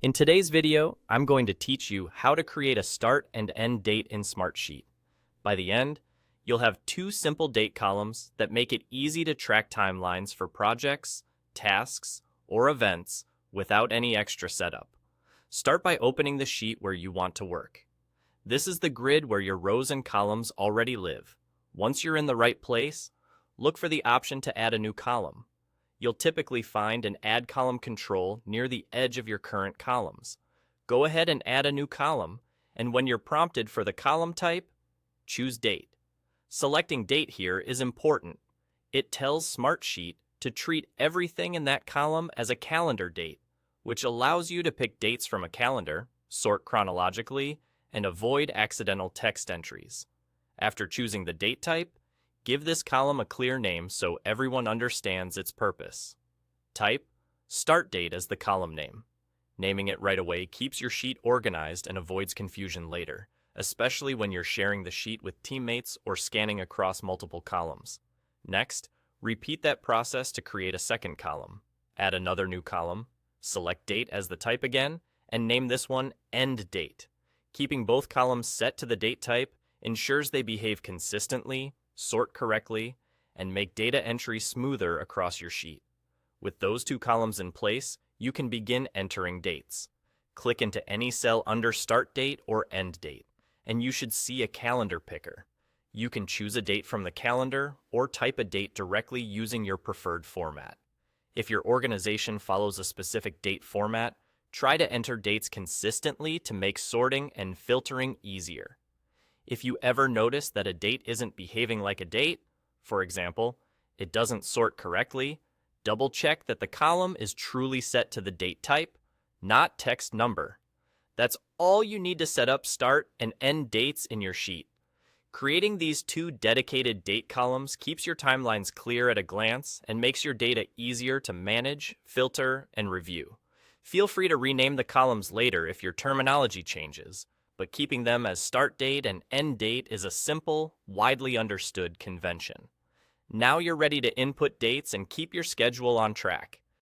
In today's video, I'm going to teach you how to create a start and end date in Smartsheet. By the end, you'll have two simple date columns that make it easy to track timelines for projects, tasks, or events without any extra setup. Start by opening the sheet where you want to work. This is the grid where your rows and columns already live. Once you're in the right place, look for the option to add a new column. You'll typically find an Add Column control near the edge of your current columns. Go ahead and add a new column, and when you're prompted for the column type, choose Date. Selecting Date here is important. It tells Smartsheet to treat everything in that column as a calendar date, which allows you to pick dates from a calendar, sort chronologically, and avoid accidental text entries. After choosing the date type, give this column a clear name so everyone understands its purpose. Type Start Date as the column name. Naming it right away keeps your sheet organized and avoids confusion later, especially when you're sharing the sheet with teammates or scanning across multiple columns. Next, repeat that process to create a second column. Add another new column, select Date as the type again, and name this one End Date. Keeping both columns set to the date type ensures they behave consistently, sort correctly, and make data entry smoother across your sheet. With those two columns in place, you can begin entering dates. Click into any cell under Start Date or End Date, and you should see a calendar picker. You can choose a date from the calendar or type a date directly using your preferred format. If your organization follows a specific date format, try to enter dates consistently to make sorting and filtering easier. If you ever notice that a date isn't behaving like a date, for example, it doesn't sort correctly, double-check that the column is truly set to the date type, not text number. That's all you need to set up start and end dates in your sheet. Creating these two dedicated date columns keeps your timelines clear at a glance and makes your data easier to manage, filter, and review. Feel free to rename the columns later if your terminology changes, but keeping them as start date and end date is a simple, widely understood convention. Now you're ready to input dates and keep your schedule on track.